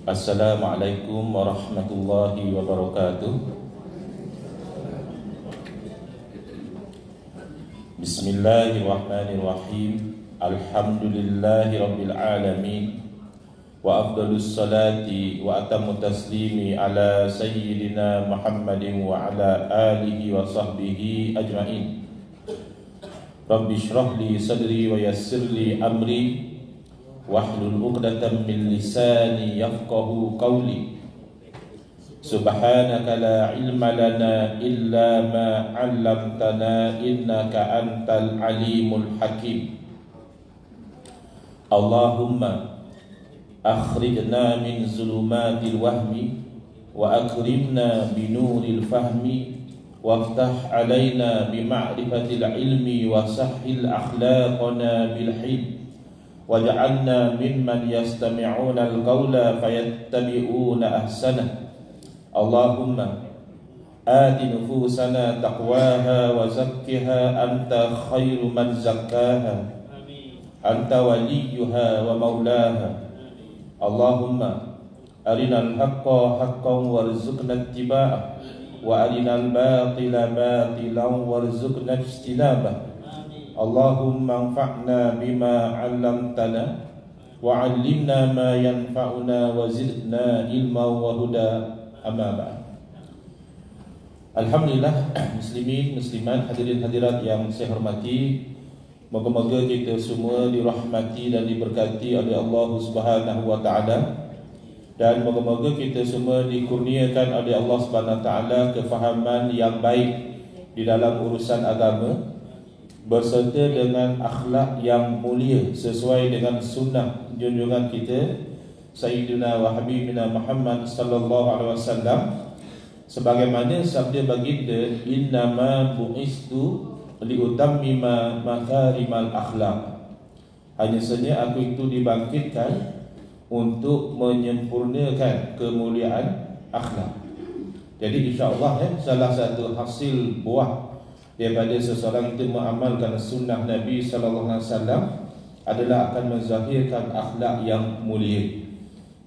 Assalamualaikum warahmatullahi wabarakatuh. Bismillahirrahmanirrahim. Alhamdulillahi rabbil alamin. Wa afdalus salati wa atammu taslimi ala sayyidina Muhammadin wa ala alihi wa sahbihi ajma'in. Rabbi shrah li sadri wa yassir li amri wahlul 'uqdatam min lisani yafqahu qawli. Subhanaka la ilma lana illa ma 'allamtana innaka antal alimul hakim. Allahumma akhrijna min zulumatil wahmi wa akrimna binuril fahmi waftah alaina bima'rifatil ilmi wa sahhil akhlaqana bil hilm waj'alna mimman yastami'una al-qawla fayattabi'una ahsanah. Allahumma ati nufusana taqwaha wa zakkiha anta khairu man zakkaha anta waliyuha wa maulaha. Allahumma arinal haqqa haqqan warzuqna ittiba'ah wa arinal batila batilan warzuqna ijtinabah. Allahumma anfa'na bima 'allamtana wa 'allimna ma yanfa'una wa zidna ilma wa huda. Amma ba'd. Alhamdulillah, muslimin muslimat, hadirin hadirat yang saya hormati, moga-moga kita semua dirahmati dan diberkati oleh Allah Subhanahu wa taala, dan moga-moga kita semua dikurniakan oleh Allah Subhanahu wa taala kefahaman yang baik di dalam urusan agama, berserta dengan akhlak yang mulia sesuai dengan sunnah junjungan kita Sayyidina wa Habibina Muhammad sallallahu alaihi wasallam, sebagaimana sabda baginda, innama bu'istu liutammima makarimal akhlak. Hanya saja aku itu dibangkitkan untuk menyempurnakan kemuliaan akhlak. Jadi insya-Allah salah satu hasil buah daripada seseorang itu mengamalkan sunnah Nabi sallallahu alaihi wasallam adalah akan menzahirkan akhlak yang mulia.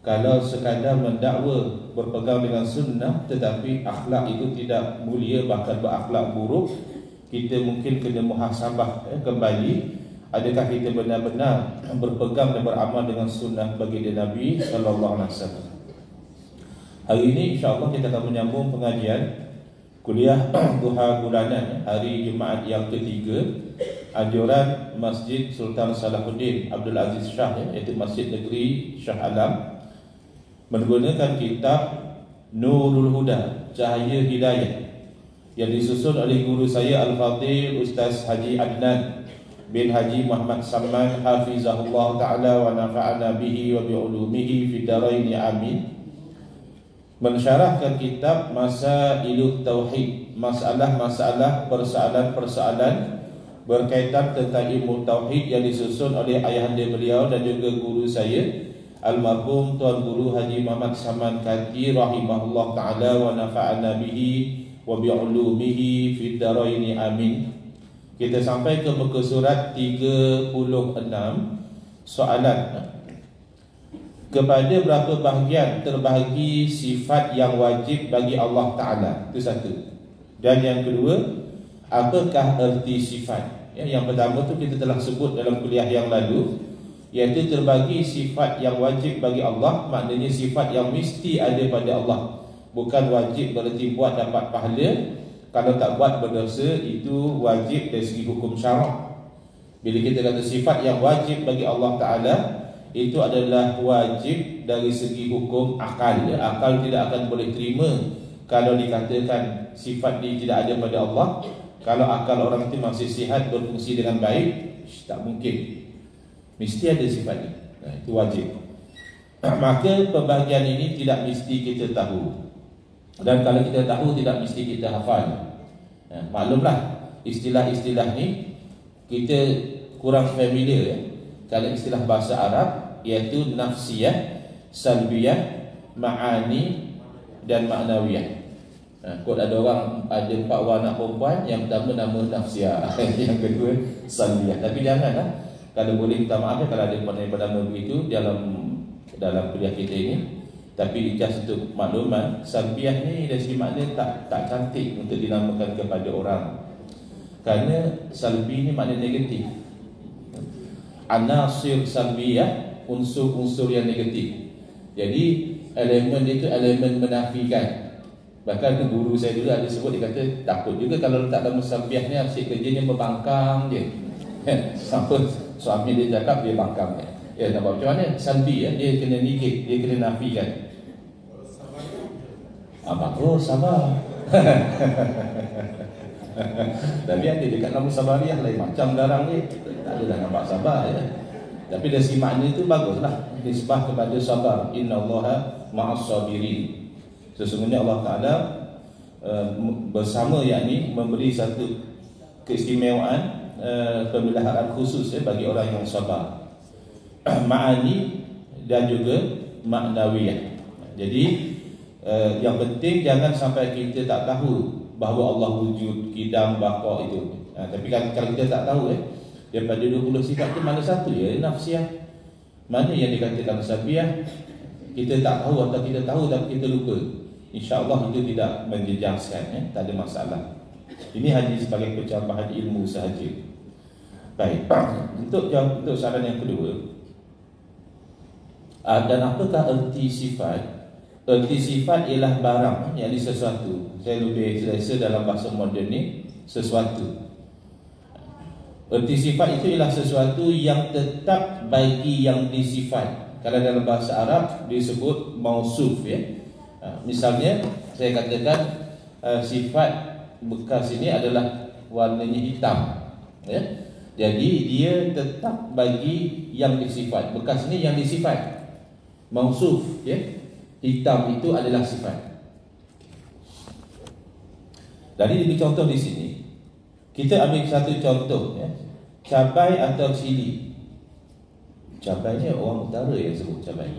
Kalau sekadar mendakwa berpegang dengan sunnah tetapi akhlak itu tidak mulia, bahkan berakhlak buruk, kita mungkin kena muhasabah kembali, adakah kita benar-benar berpegang dan beramal dengan sunnah baginda Nabi sallallahu alaihi wasallam. Hari ini insya-Allah kita akan menyambung pengajian kuliah duha bulanan hari Jumaat yang ketiga anjuran Masjid Sultan Salahuddin Abdul Aziz Shah, iaitu Masjid Negeri Shah Alam, menggunakan kitab Nurul Huda, Cahaya Hidayah, yang disusun oleh guru saya Al-Fadhil Ustaz Haji Adnan bin Haji Muhammad Saman hafizahullah ta'ala wa nafa'ana bihi wa bi'ulumihi fid dharain amin. Mensyarahkan kitab Masailut Tauhid, masalah-masalah, persoalan-persoalan berkaitan tentang ilmu tauhid, yang disusun oleh ayahanda beliau dan juga guru saya almarhum Tuan Guru Haji Muhammad Saman Kati rahimahullah ta'ala wa nafa'ana bihi wa bi'ulumihi fid dharain amin. Kita sampai ke muka surat 36, soalan. Kepada berapa bahagian terbahagi sifat yang wajib bagi Allah Ta'ala? Itu satu. Dan yang kedua, apakah erti sifat? Yang pertama tu kita telah sebut dalam kuliah yang lalu, iaitu terbagi sifat yang wajib bagi Allah, maknanya sifat yang mesti ada pada Allah. Bukan wajib berarti buat dapat pahala, kalau tak buat berdosa. Itu wajib dari segi hukum syarak. Bila kita kata sifat yang wajib bagi Allah Ta'ala, itu adalah wajib dari segi hukum akal. Akal tidak akan boleh terima kalau dikatakan sifat ini tidak ada pada Allah. Kalau akal orang itu masih sihat, berfungsi dengan baik, tak mungkin. Mesti ada sifat ini. Itu wajib. Maka pembahagian ini tidak mesti kita tahu, dan kalau kita tahu tidak mesti kita hafal. Maklumlah istilah-istilah ni kita kurang familiar. Kalau istilah bahasa Arab, iaitu nafsiyah, salbiyah, ma'ani dan ma'nawiyah. Kot ada orang, ada 4 orang anak perempuan, yang pertama nama nafsiyah, yang kedua salbiyah. Tapi janganlah, kalau boleh minta maaf kalau ada nama begitu dalam kuliah kita ini. Tapi just untuk makluman, salbiah ni dari segi makna tak cantik untuk dinamakan kepada orang. Kerana salbi ni makna negatif. Anasir salbiah, unsur-unsur yang negatif. Jadi elemen dia tu elemen menafikan. Bahkan guru saya dulu ada sebut, dia kata takut juga kalau letak dalam salbiah ni asyik kerjanya membangkang je. Sampai suami dia cakap dia bangkang. Ya, nak buat macam mana? Salbi ya, dia kena nikit, dia kena nafikan. Bagus, sabar. Tapi ada dekat nama sabariah lain macam garang ni, tak adalah nampak sabar ya. Tapi dari segi makna itu baguslah, nisbah kepada sabar. Innallaha ma'as sabirin. Sesungguhnya Allah Ta'ala bersama, yakni memberi satu keistimewaan, pemeliharaan khusus ya, bagi orang yang sabar. Ma'ani dan juga maknawiyah. Jadi yang penting jangan sampai kita tak tahu bahawa Allah wujud, qidam, baqa itu. Tapi kalau kita tak tahu daripada 20 sifat itu mana satu ya nafsiyah, mana yang dikatakan sabiah, kita tak tahu atau kita tahu tapi kita lupa, insya-Allah itu tidak menjejaskan tak ada masalah. Ini hanya sebagai pencambahan ilmu sahaja. Baik, untuk soalan yang kedua, dan apakah erti sifat? Erti sifat ialah barang, yakni sesuatu. Saya lebih selesa dalam bahasa moden ni, sesuatu. Erti sifat itu ialah sesuatu yang tetap bagi yang disifat. Kalau dalam bahasa Arab disebut mausuf ya. Misalnya saya katakan sifat bekas ini adalah warnanya hitam ya. Jadi dia tetap bagi yang disifat. Bekas ini yang disifat. Mausuf ya. Hitam itu adalah sifat. Jadi diberi contoh di sini. Kita ambil satu contoh ya. Cabai atau cili. Cabai ni orang utara yang sebut cabai.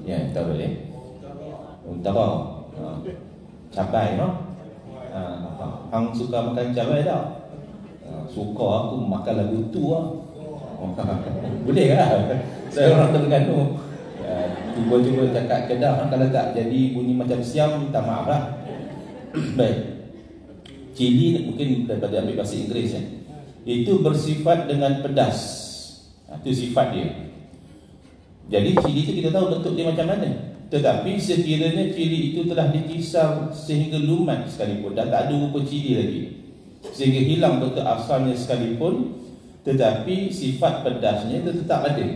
Ya, utara ya. Utara. Cabai no. Hang suka makan cabai tak? Suka, aku makan lagu tu lah. Boleh tak? Saya orang Terengganu. Cuba-cuba cakap Kedah, kalau tak jadi bunyi macam siam, minta maaf lah. Baik. Cili mungkin daripada ambil bahasa Inggeris ya. Itu bersifat dengan pedas. Itu sifat dia. Jadi cili itu kita tahu bentuk dia macam mana. Tetapi sekiranya cili itu telah dikisar sehingga lumat sekalipun, dan tak ada rupa cili lagi, sehingga hilang bentuk asalnya sekalipun, tetapi sifat pedasnya itu tetap ada,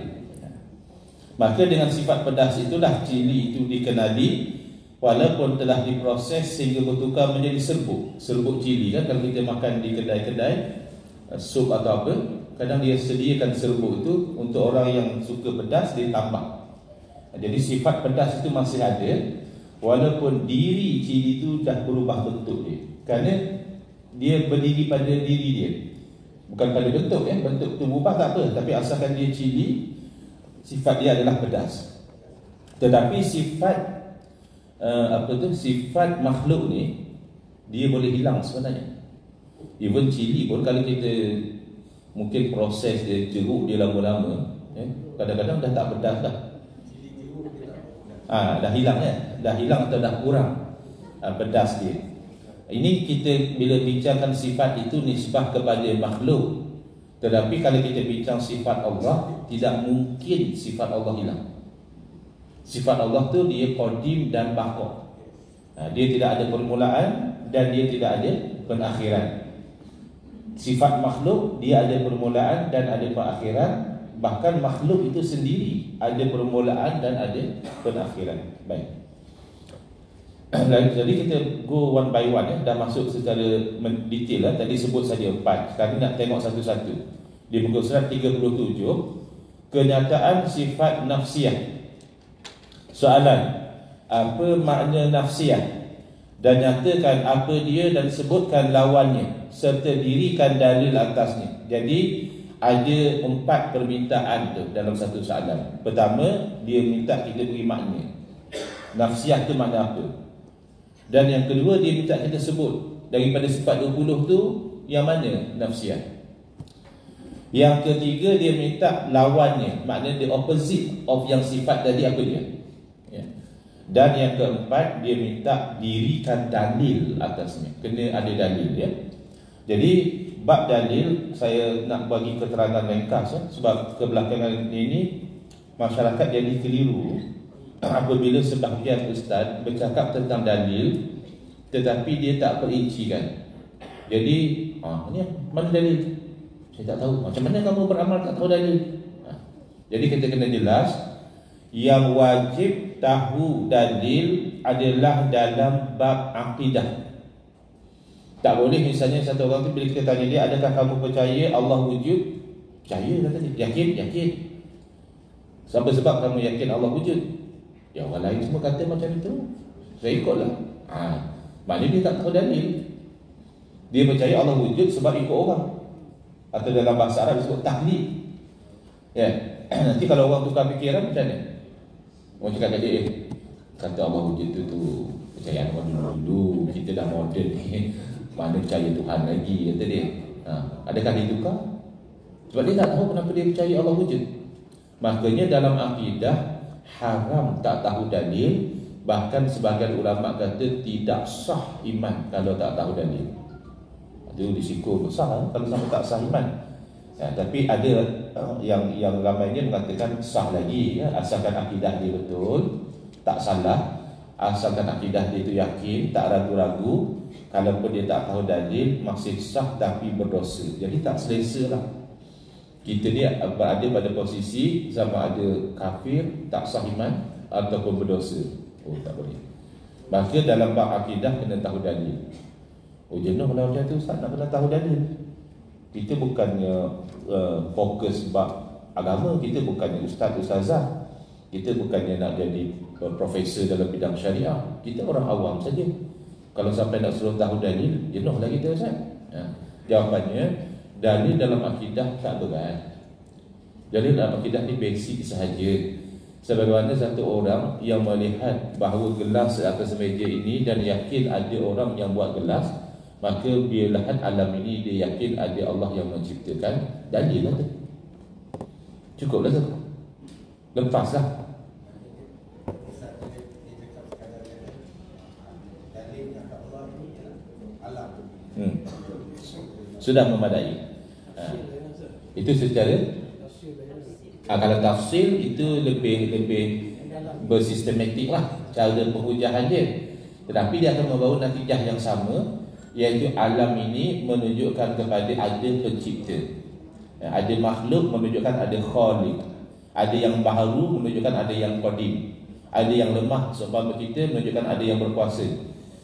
maka dengan sifat pedas itulah cili itu dikenali, walaupun telah diproses sehingga bertukar menjadi serbuk. Serbuk cili kan, kalau kita makan di kedai-kedai sup atau apa, kadang dia sediakan serbuk itu untuk orang yang suka pedas, dia tambah. Jadi sifat pedas itu masih ada, walaupun diri cili itu dah berubah bentuk dia, kerana dia berdiri pada diri dia, bukan pada bentuk ya. Bentuk itu berubah tak apa, tapi asalkan dia cili, sifat dia adalah pedas. Tetapi sifat sifat makhluk ni dia boleh hilang sebenarnya. Even cili pun kalau kita mungkin proses dia, jeruk dia lama-lama kadang-kadang dah tak pedas dah. Dah hilang ya. Dah hilang atau dah kurang pedas dia. Ini kita bila bincangkan sifat itu nisbah kepada makhluk. Tetapi kalau kita bincang sifat Allah, tidak mungkin sifat Allah hilang. Sifat Allah tu dia qadim dan baqa. Dia tidak ada permulaan dan dia tidak ada perakhiran. Sifat makhluk dia ada permulaan dan ada perakhiran. Bahkan makhluk itu sendiri ada permulaan dan ada perakhiran. Baik. Jadi kita go one by one dah masuk secara detail Tadi sebut saja 4. Sekarang nak tengok satu-satu. Di muka surat 37, kenyataan sifat nafsiyah. Soalan, apa makna nafsiyah? Dan nyatakan apa dia dan sebutkan lawannya, serta dirikan dalil atasnya. Jadi ada 4 permintaan tu dalam satu soalan. Pertama, dia minta kita beri makna. Nafsiyah tu makna apa? Dan yang kedua, dia minta kita sebut daripada sifat 20 tu yang mana nafsiyah. Yang ketiga, dia minta lawannya, makna the opposite of yang sifat tadi apa dia. Dan yang keempat, dia minta dirikan dalil atasnya. Kena ada dalil, ya. Jadi bab dalil saya nak bagi keterangan ringkas, ya. Sebab kebelakangan ini masyarakat jadi keliru apabila sebahagian ustaz bercakap tentang dalil tetapi dia tak perincikan. Jadi, ni mana dalil? Saya tak tahu. Macam mana kamu beramal tak tahu dalil? Jadi kita kena jelas, yang wajib tahu dalil adalah dalam bab akidah. Tak boleh misalnya satu orang tu bila kita tanya dia, adakah kamu percaya Allah wujud? Percaya, kata dia. Yakin. Sebab kamu yakin Allah wujud? Ya, orang lain semua kata macam itu, saya ikutlah. Maknanya dia tak tahu dalil. Dia percaya Allah wujud sebab ikut orang, atau dalam bahasa Arab disebut taklid. Ya. Nanti kalau orang tukar fikiran macam mana? Orang cakap kat dia, kata Allah wujud tu percayaan orang dulu, kita dah moden ni, mana percaya Tuhan lagi, kata dia. Adakah dia tukar? Sebab dia tak tahu kenapa dia percaya Allah wujud. Makanya dalam akidah haram tak tahu dalil. Bahkan sebahagian ulama kata tidak sah iman kalau tak tahu dalil. Itu risiko besar kalau sampai tak sah iman. Tapi ada yang ramainya mengatakan sah lagi, ya, asalkan akidah dia betul, tak salah, asalkan akidah dia itu yakin, tak ragu-ragu. Kalaupun dia tak tahu dalil, masih sah tapi berdosa. Jadi tak selesa lah. Kita ni berada pada posisi sama ada kafir, tak sah iman, ataupun berdosa. Tak boleh. Maka dalam bab akidah kena tahu dalil. Jenuh kalau macam tu Ustaz, nak kena tahu dalil. Kita bukannya fokus bab agama, kita bukannya ustaz ustazah, kita bukannya nak jadi profesor dalam bidang syariah. Kita orang awam saja. Kalau sampai nak suruh tahu dalil, jenuhlah kita, Ustaz. Jawapannya, dalil dalam akidah tak berat. Dalil dalam akidah ni basic sahaja. Sebagaimana satu orang yang melihat bahawa gelas atas meja ini dan yakin ada orang yang buat gelas, maka biarlah alam ini dia yakin ada Allah yang menciptakan. Dalil lah tu. Cukuplah tu. Lepaslah. Sudah memadai. Itu secara kalau tafsir itu lebih bersistematik lah cara penghujah dia. Tetapi dia akan membawa natijah yang sama, iaitu alam ini menunjukkan kepada ada pencipta, ada makhluk menunjukkan ada khaliq, ada yang baharu menunjukkan ada yang qadim, ada yang lemah sebab kita menunjukkan ada yang berkuasa,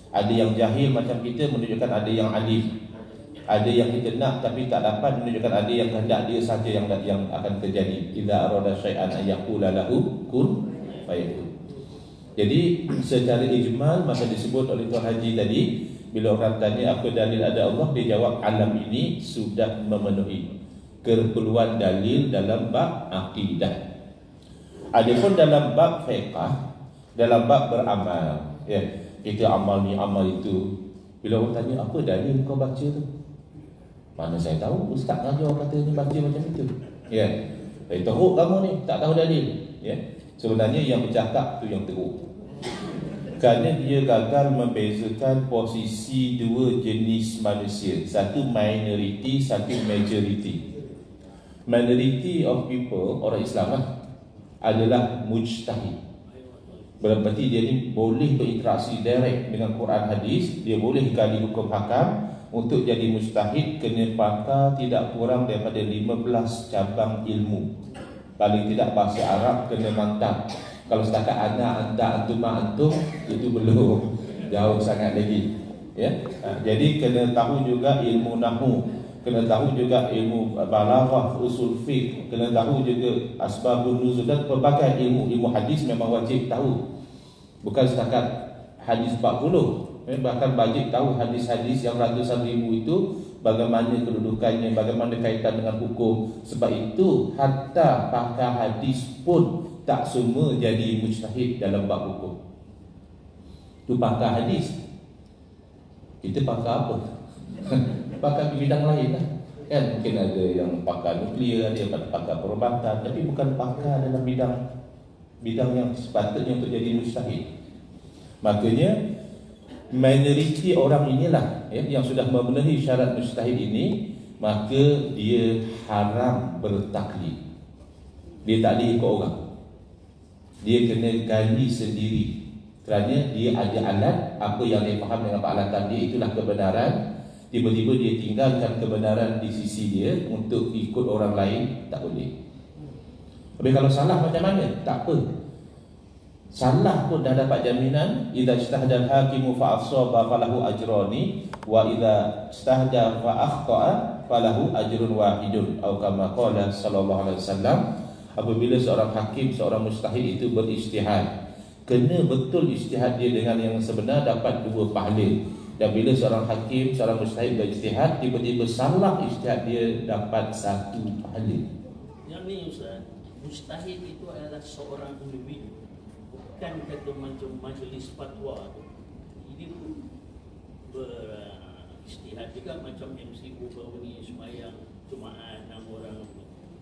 ada yang jahil macam kita menunjukkan ada yang alim, ada yang kita nak tapi tak dapat menunjukkan ada yang kehendak dia saja yang akan terjadi. Idza arada syai'an ayaqula lahu kun fayakun. Jadi secara ijmal maka disebut oleh Tuan Haji tadi, bila orang tanya apa dalil ada Allah, dia jawab alam ini sudah memenuhi keperluan dalil dalam bab akidah. Adapun dalam bab fiqh, dalam bab beramal, ya, kita amal ni amal itu, bila orang tanya apa dalil kau baca tu, mana saya tahu, ustaz ngajar kata ni baca macam itu. Ya. Saya teruk kamu ni tak tahu dalil, ya. Sebenarnya yang bercakap tu yang teruk. Kerana dia gagal membezakan posisi dua jenis manusia, satu minority, satu majority. Minority of people, orang Islam adalah mujtahid. Berarti dia ni boleh berinteraksi direct dengan Quran hadis, dia boleh gali hukum hakam. Untuk jadi mujtahid kena pakar tidak kurang daripada 15 cabang ilmu. Paling tidak bahasa Arab kena mantap. Kalau setakat ana, anta, antuma, antum, itu belum, jauh sangat lagi, ya. Jadi kena tahu juga ilmu nahwu, kena tahu juga ilmu balaghah, usul fiqh, kena tahu juga asbabun nuzul dan pelbagai ilmu. Ilmu hadis memang wajib tahu. Bukan setakat hadis 40, bahkan wajib tahu hadis-hadis yang ratusan ribu itu, bagaimana kedudukannya, bagaimana kaitan dengan hukum. Sebab itu hatta pakar hadis pun tak semua jadi mujtahid dalam bab hukum. Itu pakar hadis. Kita pakar apa? Pakar di bidang lain lah, kan? Mungkin ada yang pakar nuklear, ada yang pakar perubatan, tapi bukan pakar dalam bidang yang sepatutnya untuk jadi mujtahid. Makanya minoriti orang inilah yang sudah memenuhi syarat mujtahid ini, maka dia haram bertaklid. Dia tak boleh ikut orang. Dia kena gali sendiri, kerana dia ada alat. Apa yang dia faham dengan peralatan dia, itulah kebenaran. Tiba-tiba dia tinggalkan kebenaran di sisi dia untuk ikut orang lain, tak boleh. Tapi kalau salah macam mana? Tak apa. Salah pun dah dapat jaminan. Idza ijtahada al-hakimu fa asaba falahu ajrani wa idza ijtahada fa akhta'a falahu ajrun wahidun, atau kama qala sallallahu alaihi wasallam. Apabila seorang hakim, seorang mujtahid itu berijtihad, kena betul ijtihad dia dengan yang sebenar, dapat 2 pahala. Dan bila seorang hakim, seorang mujtahid berijtihad, tiba-tiba salah ijtihad dia, dapat 1 pahala. Yang ni Ustaz, mujtahid itu adalah seorang individu, bukan kata macam majlis fatwa tu. Ini pun berijtihad juga, macam MCU baru ni sembahyang Jumaat 6 orang.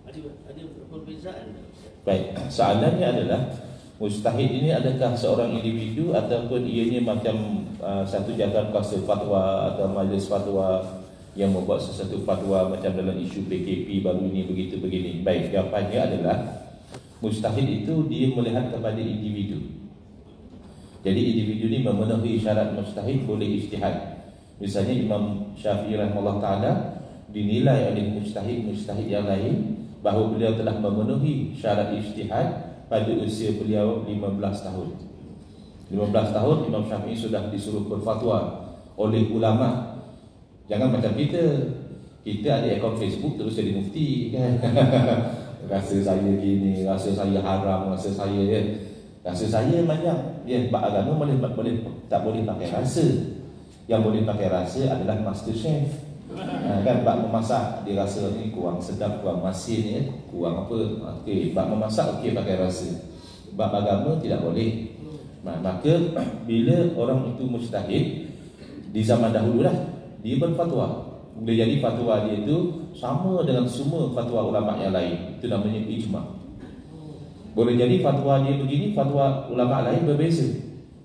Ada perbezaan tak Ustaz? Baik, soalannya adalah mujtahid ini adakah seorang individu ataupun ianya macam satu jawatan kuasa fatwa atau majlis fatwa yang membuat sesuatu fatwa macam dalam isu PKP baru ini begitu begini. Baik, jawapannya adalah mujtahid itu dia melihat kepada individu. Jadi individu ini memenuhi syarat mujtahid, boleh ijtihad. Misalnya Imam Syafi'i rahimahullah ta'ala dinilai oleh mujtahid yang lain bahawa beliau telah memenuhi syarat ijtihad pada usia beliau 15 tahun. 15 tahun Imam Syafi'i sudah disuruh berfatwa oleh ulama. Jangan macam kita ada akaun Facebook terus jadi mufti kan. Rasa saya gini, rasa saya haram, rasa saya macam bab agama boleh tak boleh pakai rasa. Yang boleh pakai rasa adalah master chef. Kan bab memasak dia rasa ni kurang sedap, kurang masin kurang apa. Okey, bab memasak okey pakai rasa. Bab agama tidak boleh. Maka bila orang itu mujtahid di zaman dahulu lah, dia berfatwa. Dia jadi fatwa dia itu sama dengan semua fatwa ulama yang lain. Itu namanya ijma'. Boleh jadi fatwa dia begini, fatwa ulama lain berbeza.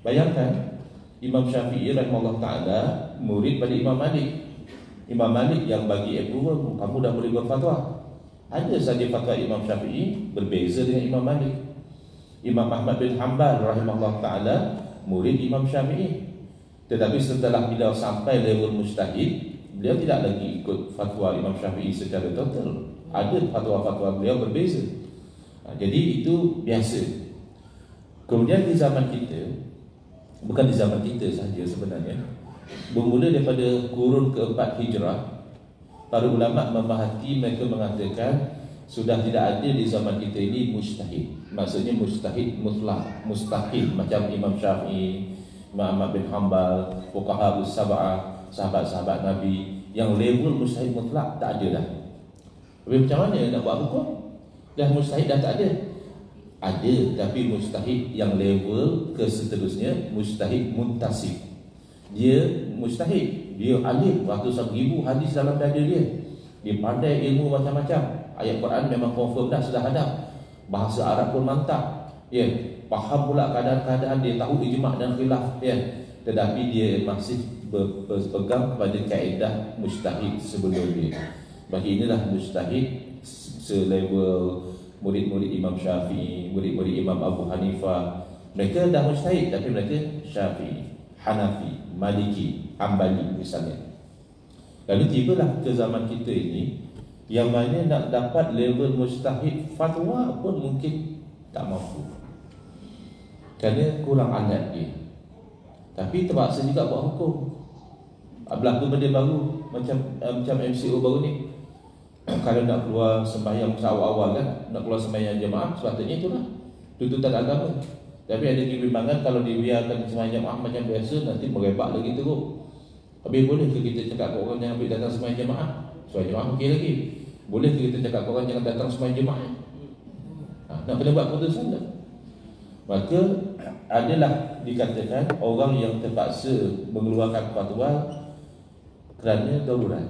Bayangkan Imam Syafi'i rahimahullah ta'ala murid pada Imam Malik. Imam Malik yang bagi approval, kamu dah boleh berfatwa. Ada saja fatwa Imam Syafi'i berbeza dengan Imam Malik. Imam Ahmad bin Hanbal rahimahullah ta'ala murid Imam Syafi'i. Tetapi setelah beliau sampai level mujtahid, beliau tidak lagi ikut fatwa Imam Syafi'i secara total. Ada fatwa-fatwa beliau berbeza. Jadi itu biasa. Kemudian di zaman kita, bukan di zaman kita sahaja sebenarnya, bermula daripada kurun keempat hijrah, para ulama memahati, mereka mengatakan sudah tidak ada di zaman kita ini mujtahid. Maksudnya mujtahid mutlak, mustahil macam Imam Syafi'i, Imam Ahmad bin Hanbal, fuqaha as-sab'ah, sahabat-sahabat Nabi yang level mujtahid mutlak tak ada dah. Tapi macam mana nak buat hukum? Dah mujtahid dah tak ada. Ada, tapi mujtahid yang level ke seterusnya mujtahid muntasib. Dia mujtahid, dia alim, ratusan ribu hadis dalam dada dia. Dia pandai ilmu macam-macam. Ayat Quran memang confirm dah, sudah ada. Bahasa Arab pun mantap. Faham pula keadaan-keadaan dia, tahu ijma' dan khilaf. Tetapi dia masih berpegang pada kaedah mujtahid sebelum dia. Bagi inilah mujtahid selevel murid-murid Imam Syafi'i, murid-murid Imam Abu Hanifah. Mereka dah mujtahid, tapi mereka Syafi'i, Hanafi, Maliki, Hanbali misalnya. Lalu tibalah ke zaman kita ini, yang mana nak dapat level mujtahid fatwa pun mungkin tak mampu, kerana kurang alat dia. Tapi terpaksa juga buat hukum. Berlaku benda baru macam MCO baru ni. Kalau nak keluar sembahyang awal-awal kan, nak keluar sembahyang jemaah, sepatutnya itulah tuntutan agama. Tapi ada kebimbangan kalau dibiarkan sembahyang jemaah macam biasa, nanti merebak lagi teruk. Habis boleh ke kita cakap ke orang jangan datang sembahyang jemaah? Sembahyang jemaah okey lagi. Boleh ke kita cakap ke orang jangan datang sembahyang jemaah? Nak kena buat keputusan tak? Maka adalah dikatakan orang yang terpaksa mengeluarkan fatwa kerana darurat.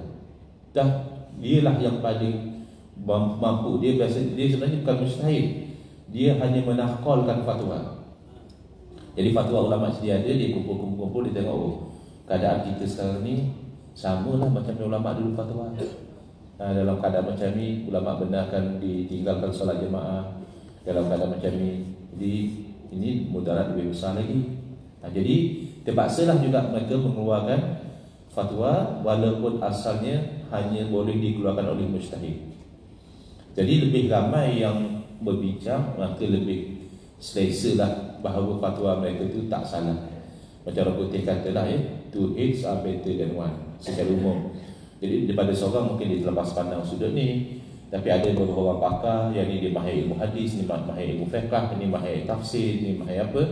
Dah dialah yang paling mampu. Dia sebenarnya bukan mustahil. Dia hanya menahkolkan fatwa. Jadi fatwa ulama sedia ada, dia kumpul-kumpul, dia tengok, oh, keadaan kita sekarang ni samalah macam ulama dulu fatwa. Dalam keadaan macam ni, ulama benarkan ditinggalkan solat jemaah. Dalam keadaan macam ni, jadi ini mudarat lebih besar lagi. Jadi terpaksalah juga mereka mengeluarkan fatwa walaupun asalnya hanya boleh dikeluarkan oleh mujtahid. Jadi lebih ramai yang berbincang, maka lebih selesalah bahawa fatwa mereka itu tak salah. Macam orang putih katalah, two heads are better than one secara umum. Jadi daripada seorang mungkin dia terlepas pandang sudut ni, tapi ada beberapa orang pakar yang ni dia mahir ilmu hadis, ni mahir ilmu fiqh, ni mahir tafsir, ni mahir apa.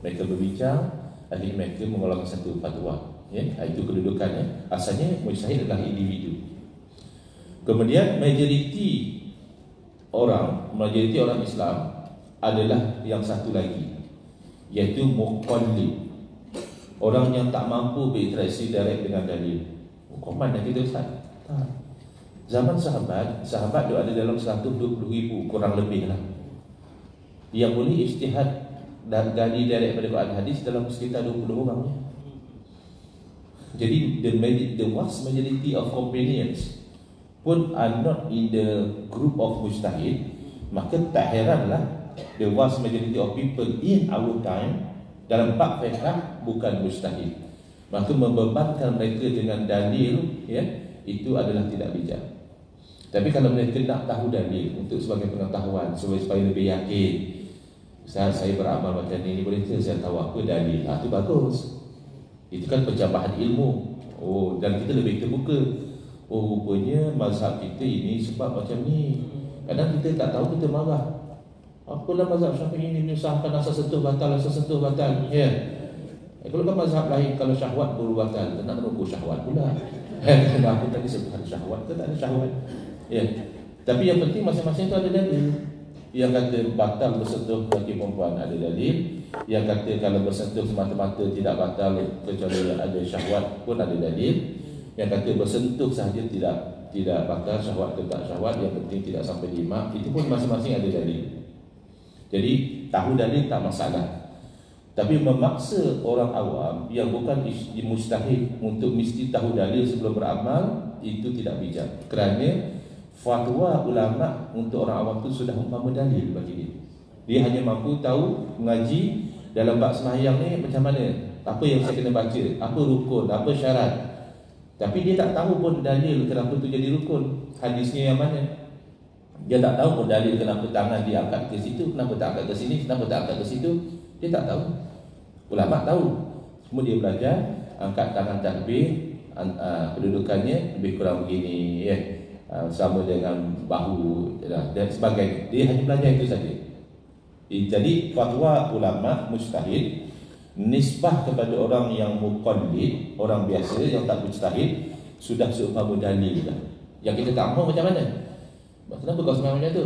Mereka berbincang, akhirnya mereka mengeluarkan satu fatwa. Itu kedudukannya. Asalnya mujtahid adalah individu. Kemudian majoriti orang Islam adalah yang satu lagi, iaitu muqallid. Orang yang tak mampu berinteraksi direct dengan dalil. Komen dah kita Ustaz? Tak. Zaman sahabat tu ada dalam 120,000 kurang lebih lah, yang boleh ijtihad dan gali direct pada Quran hadis dalam sekitar 20 orang. Jadi the vast majority of companions pun are not in the group of mujtahid. Maka tak heranlah the vast majority of people in our time dalam bab fiqh bukan mujtahid. Maka membebankan mereka dengan dalil, itu adalah tidak bijak. Tapi kalau mereka nak tahu dalil untuk sebagai pengetahuan, supaya lebih yakin, Ustaz, saya beramal macam ni, boleh ke saya tahu apa dalil? Itu bagus. Itu kan pencambahan ilmu. Dan kita lebih terbuka. Rupanya mazhab kita ini sebab macam ni. Kadang kita tak tahu, kita marah. Apalah mazhab Syafi'i ini menyusahkan, asal sentuh batal. Kalau kan mazhab lain, kalau syahwat baru batal, nak menunggu syahwat pula. Aku tadi sebut ada syahwat ke tak ada syahwat. Tapi yang penting masing-masing tu ada dalil. Yang kata batal bersentuh bagi perempuan ada dalil. Yang kata kalau bersentuh semata-mata tidak batal kecuali ada syahwat pun ada dalil. Yang kata bersentuh sahaja tidak batal syahwat ke tak syahwat, yang penting tidak sampai jima, itu pun masing-masing ada dalil. Jadi tahu dalil tak masalah. Tapi memaksa orang awam yang bukan mujtahid untuk mesti tahu dalil sebelum beramal, itu tidak bijak. Kerana fatwa ulama untuk orang awam itu sudah umpama dalil bagi dia. Dia hanya mampu tahu mengaji dalam bab sembahyang ni macam mana, apa yang saya kena baca, apa rukun, apa syarat. Tapi dia tak tahu pun dalil kenapa tu jadi rukun, hadisnya yang mana. Dia tak tahu pun dalil kenapa tangan diangkat ke situ, kenapa tak angkat ke sini, kenapa tak angkat ke situ. Dia tak tahu. Ulama tahu. Semua dia belajar angkat tangan takbir, kedudukannya lebih kurang begini, sama dengan bahu dan sebagainya. Dia hanya belajar itu saja. Jadi fatwa ulama mujtahid nisbah kepada orang yang muqallid, orang biasa yang tak mujtahid, sudah seumpama dalil dah. Yang kita tak mahu macam mana? Kenapa kau sembahyang macam tu?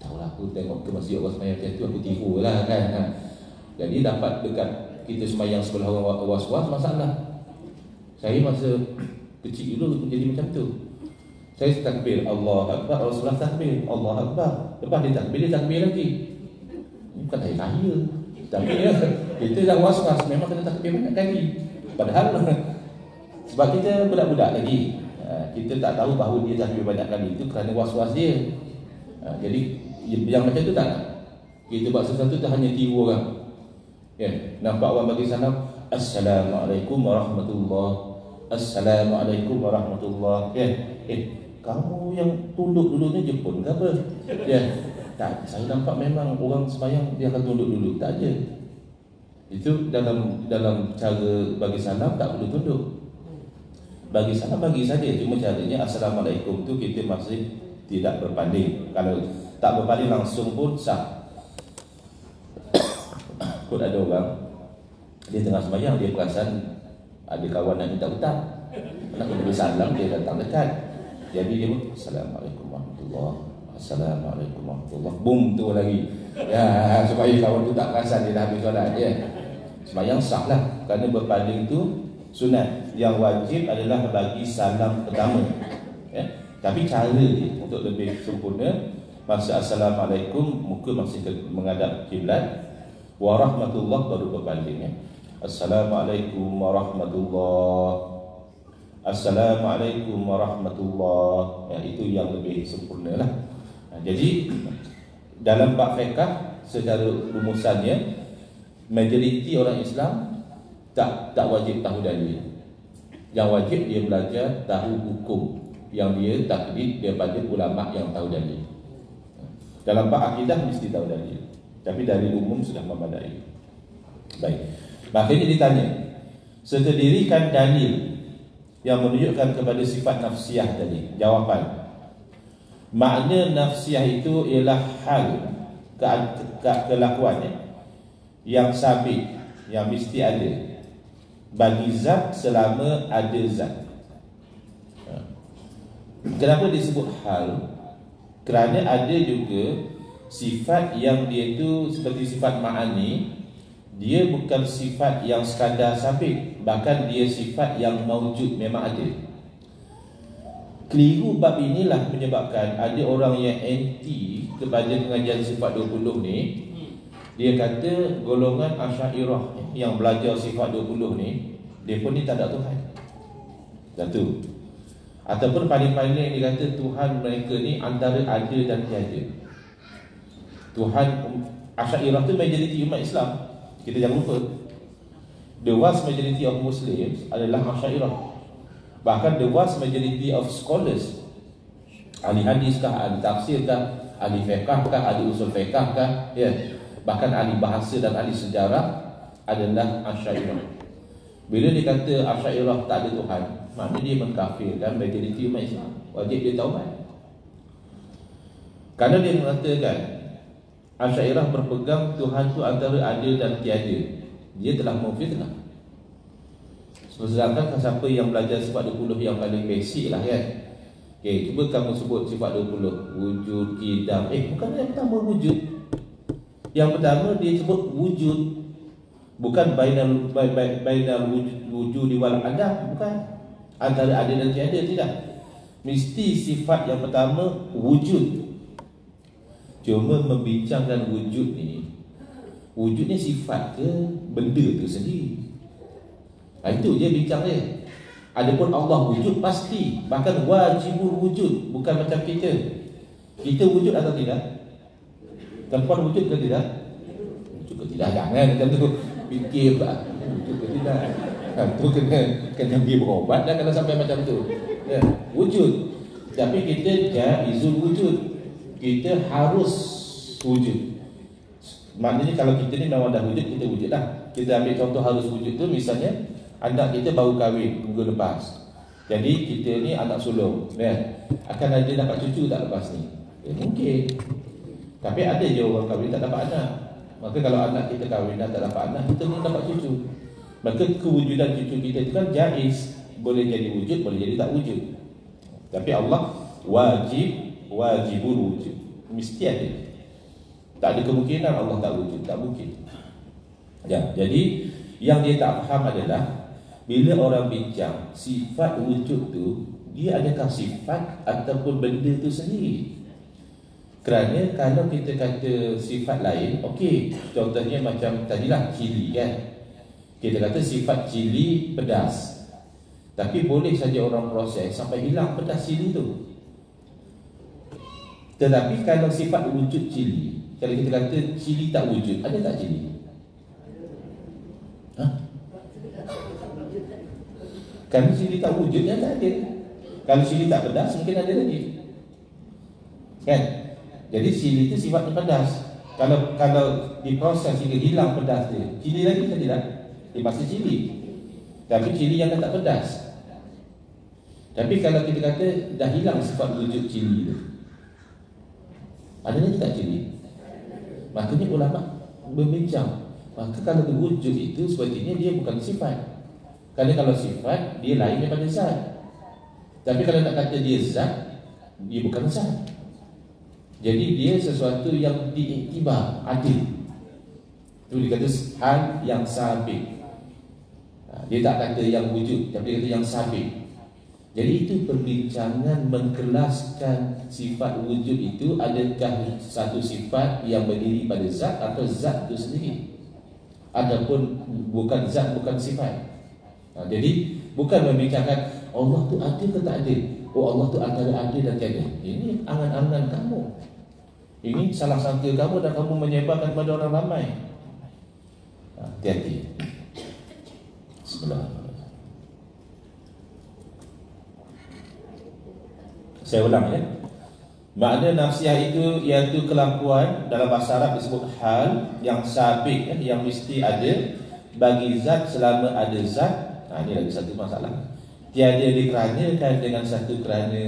Tahulah, aku tengok ke masjid orang sembahyang macam tu, aku tiru lah kan. Jadi dapat dekat kita sembahyang sebelah orang was-was, masalah. Saya masa kecil dulu jadi macam tu. Saya takbir Allah Akbar, Rasulullah takbir Allah Akbar, lepas dia takbir lagi. Ini bukan hari raya, tapi kita dah was-was, memang kena takbir banyak kali. Padahal sebab kita budak-budak lagi, kita tak tahu bahawa dia takbir banyak kali itu kerana was-was dia. Jadi yang macam tu tak nak. Kita buat sesuatu tu hanya tiru orang. Nampak orang bagi salam, Assalamualaikum warahmatullahi, Assalamualaikum warahmatullahi. Kamu yang tunduk dulu ni Jepun ke apa? Tak, saya nampak memang orang sembahyang dia akan tunduk dulu. Tak ada. Itu dalam cara bagi salam tak perlu tunduk. Bagi salam bagi saja, cuma caranya Assalamualaikum tu kita masih tidak berpaling. Kalau tak berpaling langsung pun sah. Kod ada orang dia tengah sembahyang, dia perasan ada kawan nak minta hutang, nak beri salam, dia datang dekat. Jadi dia pun Assalamualaikum warahmatullahi, Assalamualaikum warahmatullahi, boom tu lagi. Supaya kawan tu tak perasan dia dah habis solat dia. Sembahyang sah lah, kerana berpaling tu sunat. Yang wajib adalah bagi salam pertama. Tapi cara dia untuk lebih sempurna, masa Assalamualaikum muka masih menghadap kiblat, Warahmatullah baru berpaling. Assalamualaikum warahmatullah. Assalamualaikum warahmatullah. Itu yang lebih sempurna lah. Jadi dalam bab fiqh secara rumusannya, majoriti orang Islam tak wajib tahu dalil. Yang wajib dia belajar tahu hukum yang dia taklid daripada ulama yang tahu dalil. Dalam bab akidah mesti tahu dalil, tapi dalil umum sudah memadai. Baik. Makanya ditanya, seterdirikan dalil yang menunjukkan kepada sifat nafsiyah tadi. Jawapan, makna nafsiyah itu ialah hal kelakuannya yang sabit, yang mesti ada bagi zat selama ada zat. Kenapa disebut hal? Kerana ada juga sifat yang dia itu seperti sifat ma'ani. Dia bukan sifat yang sekadar sabit, bahkan dia sifat yang maujud, memang ada. Keliru bab inilah menyebabkan ada orang yang anti kepada pengajian sifat 20 ni. Dia kata golongan Asy'ariyah yang belajar sifat 20 ni, dia pun ni tak ada Tuhan. Satu. Ataupun paling-paling dia kata Tuhan mereka ni antara ada dan tiada. Tuhan Asy'ariyah tu majoriti umat Islam. Kita jangan lupa, the vast majority of Muslims adalah Asy'ariyah. Bahkan the vast majority of scholars, ahli hadis kah, ahli tafsir kah, ahli fiqh kah, ahli usul fiqh kah, ya, bahkan ahli bahasa dan ahli sejarah adalah Asy'ariyah. Bila dia kata Asy'ariyah tak ada Tuhan, maknanya dia mengkafirkan majoriti umat Islam. Wajib dia taubat. Kerana dia mengatakan Asy'ariyah berpegang Tuhan tu antara ada dan tiada, dia telah memfitnah. Sedangkan siapa yang belajar sifat 20 yang paling basic lah kan. Okay, cuba kamu sebut sifat 20. Wujud, qidam. Bukan yang pertama wujud. Yang pertama dia sebut wujud, bukan bainal wujud wal adam, bukan antara ada dan tiada, tidak. Mesti sifat yang pertama wujud. Cuma membincangkan wujud ni, wujudnya sifat ke benda tu sendiri. Itu je bincang dia. Adapun Allah wujud pasti, bahkan wajibul wujud. Bukan macam kita. Kita wujud atau tidak? Tempat wujud ke tidak? Wujud ke tidak? Jangan macam tu fikir pula. Wujud ke tidak? Tu kena pergi berobat dah kalau sampai macam tu. Ya, wujud. Tapi kita jaizul wujud. Kita harus wujud. Maknanya kalau kita ni memang dah wujud, kita wujud lah. Kita ambil contoh harus wujud tu, misalnya anak kita baru kahwin minggu lepas. Jadi kita ni anak sulung, ya. Akan ada dapat cucu tak lepas ni? Mungkin. Tapi ada je orang kahwin tak dapat anak. Maka kalau anak kita kahwin dan tak dapat anak, kita pun dapat cucu. Maka kewujudan cucu kita itu kan jaiz. Boleh jadi wujud, boleh jadi tak wujud. Tapi Allah wajibul wujud. Mesti ada. Tak ada kemungkinan Allah tak wujud, tak mungkin. Ya, jadi yang dia tak faham adalah bila orang bincang sifat wujud tu, dia adakah sifat ataupun benda tu sendiri? Kerana kalau kita kata sifat lain, okey, contohnya macam tadilah cili kan. Kita kata sifat cili pedas. Tapi boleh saja orang proses sampai hilang pedas cili tu. Tetapi kalau sifat wujud cili, kalau kita kata cili tak wujud, ada tak cili? Kalau cili tak wujud, dia tak ada. Kalau cili tak pedas, mungkin ada lagi. Kan? Jadi cili itu sifatnya pedas. Kalau diproses hingga hilang pedas dia, cili lagi ke tidak? Dia masih cili. Tapi cili yang tak pedas. Tapi kalau kita kata dah hilang sifat wujud cili itu, ada lagi tak cili? Makanya ulama berbincang. Maka kalau wujud itu sepertinya dia bukan sifat. Kerana kalau sifat, dia lain daripada zat. Tapi kalau nak kata dia zat, dia bukan zat. Jadi dia sesuatu yang diiktibar, adil. Itu dikata hal yang sabit. Dia tak kata yang wujud, tapi dia kata yang sabit. Jadi itu perbincangan mengkelaskan sifat wujud itu, adakah satu sifat yang berdiri pada zat atau zat itu sendiri. Adapun bukan zat, bukan sifat. Jadi bukan membicarakan Allah tu ada ke tak ada. Oh, Allah tu antara ada dan tiada. Ini angan-angan kamu. Ini salah sangka kamu dan kamu menyebarkan kepada orang ramai. Hati-hati. Bismillahirrahmanirrahim. Saya ulang ya. Makna nafsiyah itu iaitu kelakuan, dalam bahasa Arab disebut hal yang sabit ya, yang mesti ada bagi zat selama ada zat. Ini lagi satu masalah. Tiada dikeranakan dengan satu kerana.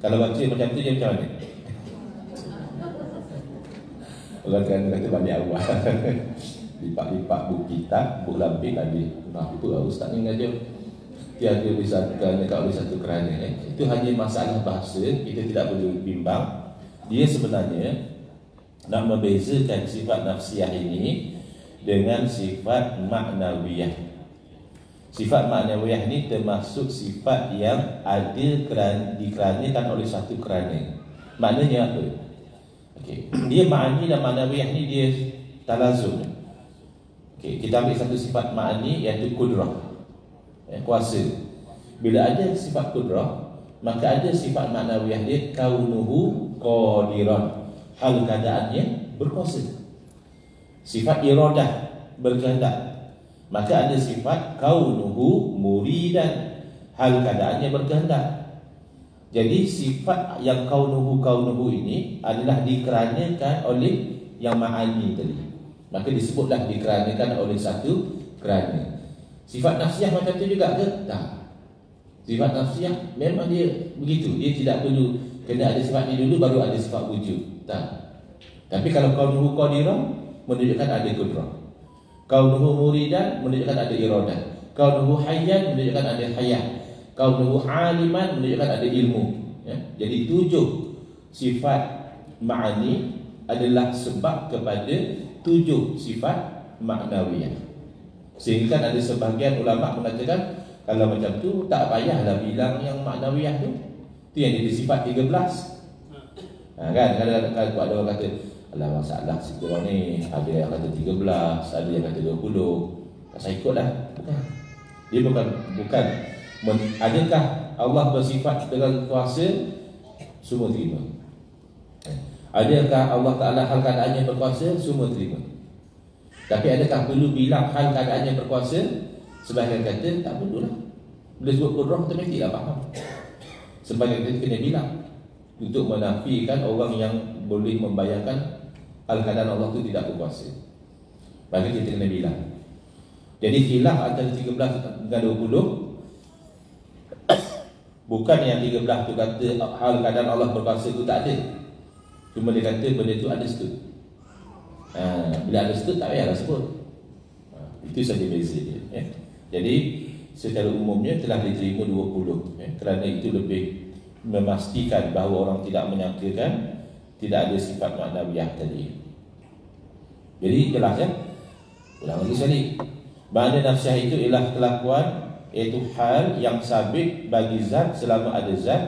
Kalau baca macam tu dia macam mana? Orang kerana kata balik awal. Lipat-lipat buku kitab, buku lampik habis. Kenapa ustaz ni ngajar? Tiada disatukan oleh satu kerana Itu hanya masalah bahasa. Kita tidak perlu bimbang. Dia sebenarnya nak membezakan sifat nafsiyah ini dengan sifat maknawiyah. Sifat maknawiyah ini termasuk sifat yang ada dikeranakan oleh satu kerana. Maknanya apa? Dia ma'ani dan maknawiyah ni dia talazum. Kita ambil satu sifat ma'ani iaitu kudrah, kuasa. Bila ada sifat kudrah, maka ada sifat maknawiyah dia kaunuhu qadiran, hal keadaannya berkuasa. Sifat iradah, berkehendak. Maka ada sifat kaunuhu muridan, hal keadaannya berkehendak. Jadi sifat yang kaunuhu ini adalah dikeranakan oleh yang ma'ani tadi. Maka disebutlah dikeranakan oleh satu kerana. Sifat nafsiyah macam tu juga ke? Tak. Sifat nafsiyah memang dia begitu. Dia tidak perlu kena ada sifat ni dulu baru ada sifat wujud. Tak. Tapi kalau kaunuhu qadiran menunjukkan ada kudrah. Kaunuhu muridan menunjukkan ada iradah. Kaunuhu hayyan menunjukkan ada hayat. Kaunuhu aliman menunjukkan ada ilmu. Jadi 7 sifat ma'ani adalah sebab kepada 7 sifat maknawiyah. Sehingga kan ada sebahagian ulama mengatakan kalau macam tu tak payahlah bilang yang maknawiyah tu. Itu yang jadi sifat 13. Kan kadang-kadang ada orang kata alah masalah sekarang ni ada yang kata 13, ada yang kata 20. Saya ikutlah. Bukan. Dia bukan adakah Allah bersifat dengan kuasa? Semua terima. Adakah Allah Ta'ala hal keadaannya berkuasa? Semua terima. Tapi adakah perlu bilang hal keadaannya berkuasa? Sebahagian kata tak perlu lah. Bila sebut kudrah otomatik lah faham. Sebahagian kata kena bilang untuk menafikan orang yang boleh membayangkan hal keadaan Allah itu tidak berkuasa. Maka kita kena bilang. Jadi khilaf antara 13 dengan 20. Bukan yang 13 tu kata hal keadaan Allah berkuasa itu tak ada. Cuma dia kata benda itu ada setut. Bila ada setut tak payahlah sebut. Itu saja beza dia. Jadi secara umumnya telah diterima 20. Kerana itu lebih memastikan bahawa orang tidak menyangkakan tidak ada sifat maknawiyah tadi. Jadi jelas ya. Ulang lagi sekali. Makna nafsiyah itu ialah kelakuan, iaitu hal yang sabit bagi zat selama ada zat,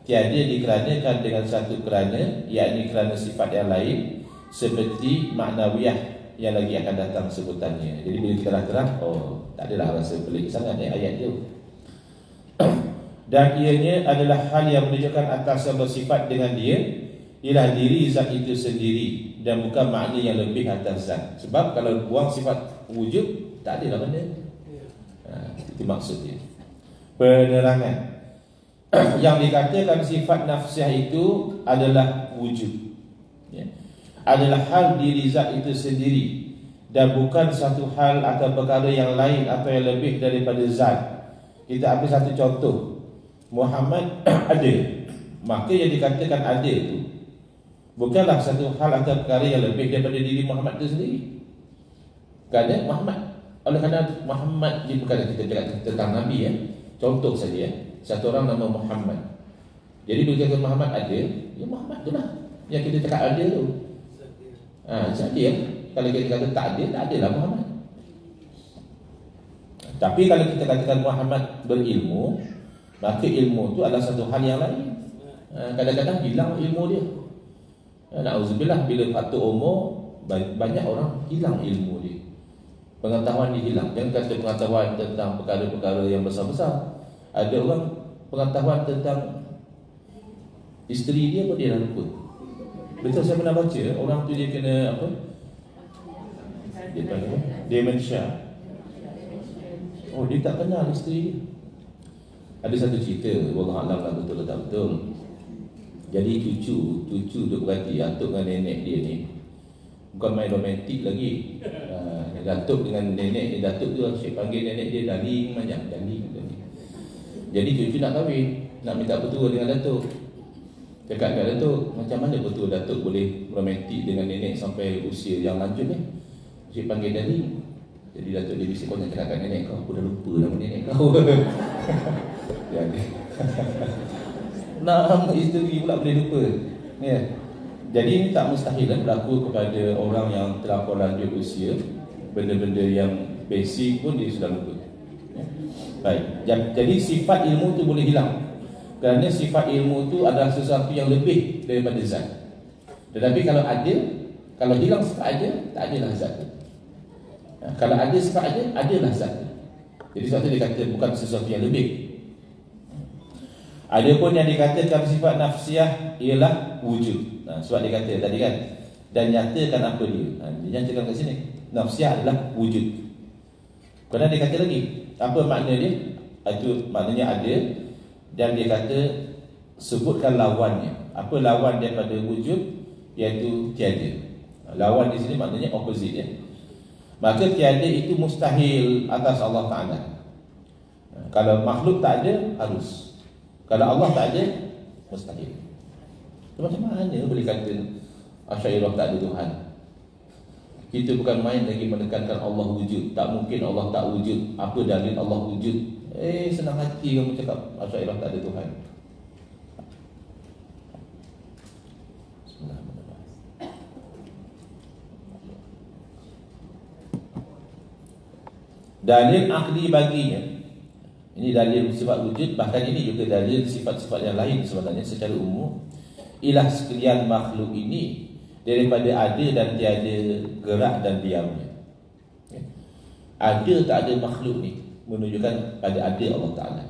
tiada dikeranakan dengan satu kerana, yakni kerana sifat yang lain, seperti maknawiyah yang lagi akan datang sebutannya. Jadi bila kita dah terang, tak adalah rasa pelik sangat ayat itu. Dan ianya adalah hal yang menunjukkan atas yang bersifat dengan dia, ialah diri zat itu sendiri dan bukan makna yang lebih atas zat. Sebab kalau buang sifat wujud, tak ada lah benda. Itu maksudnya. Penerangan. Yang dikatakan sifat nafsiyah itu adalah wujud, adalah hal diri zat itu sendiri dan bukan satu hal atau perkara yang lain atau yang lebih daripada zat. Kita ambil satu contoh. Muhammad ada. Maka yang dikatakan ada itu bukanlah satu hal atau perkara yang lebih daripada diri Muhammad itu sendiri. Kerana Muhammad, oleh kerana Muhammad, dia bukan kita cakap tentang Nabi contoh saja satu orang nama Muhammad. Jadi bila kata Muhammad ada, ya Muhammad tu lah yang kita cakap ada tu. Jadi kalau kita kata tak ada, tak adalah Muhammad. Tapi kalau kita katakan Muhammad berilmu, maka ilmu tu adalah satu hal yang lain. Kadang-kadang hilang ilmu dia. Na'udzubillah, bila patuk umur, banyak orang hilang ilmu dia. Pengetahuan dia hilang. Jangan kata pengetahuan tentang perkara-perkara yang besar-besar. Ada orang pengetahuan tentang isteri dia pun dia dah lupa. Betul, saya pernah baca orang tu dia kena apa? Dia panggil apa? Dementia. Oh, dia tak kenal isteri dia. Ada satu cerita, wallahualam tak betul tak betul. Jadi cucu duk berhati atuk dengan nenek dia ni bukan main romantik lagi. Datuk dengan nenek dia, datuk tu asyik panggil nenek dia darling macam darling. Jadi cucu nak kahwin, nak minta petua dengan datuk. Cakap kat datuk, macam mana petua datuk boleh romantik dengan nenek sampai usia yang lanjut ni? Asyik panggil darling. Jadi datuk dia bisik, kau nak cakap kat nenek kau, aku dah lupa nama nenek kau. Jadi nama isteri pula boleh lupa. Ya. Jadi ini tak mustahil berlaku kepada orang yang terlampau lanjut usia. Benda-benda yang basic pun dia sudah lupa. Ya. Baik. Jadi sifat ilmu tu boleh hilang. Kerana sifat ilmu tu adalah sesuatu yang lebih daripada zat. Tetapi kalau ada, kalau hilang sifat ada, tak adalah zat tu. Kalau ada sifat ada, adalah zat tu. Jadi sebab tu dia kata bukan sesuatu yang lebih. Ada pun yang dikatakan sifat nafsiyah ialah wujud. Sebab dia kata tadi kan, dan nyatakan apa dia. Dia nyatakan kat sini, nafsiyah adalah wujud. Kemudian dia kata lagi, apa makna dia? Itu maknanya ada. Dan dia kata sebutkan lawannya. Apa lawan daripada wujud? Iaitu tiada. Lawan di sini maknanya opposite ya. Maka tiada itu mustahil atas Allah Ta'ala. Kalau makhluk tak ada, harus. Kalau Allah tak ada, mustahil. Macam mana boleh kata Asy'ariyah tak ada Tuhan? Kita bukan main lagi menekankan Allah wujud. Tak mungkin Allah tak wujud. Apa dalil Allah wujud? Senang hati kamu cakap Asy'ariyah tak ada Tuhan. Dalil akli baginya, ini dalil sifat wujud, bahkan ini juga dalil sifat-sifat yang lain sebenarnya secara umum. Ilah sekalian makhluk ini daripada ada dan tiada, gerak dan diamnya. Ada tak ada makhluk ni menunjukkan pada ada Allah Ta'ala.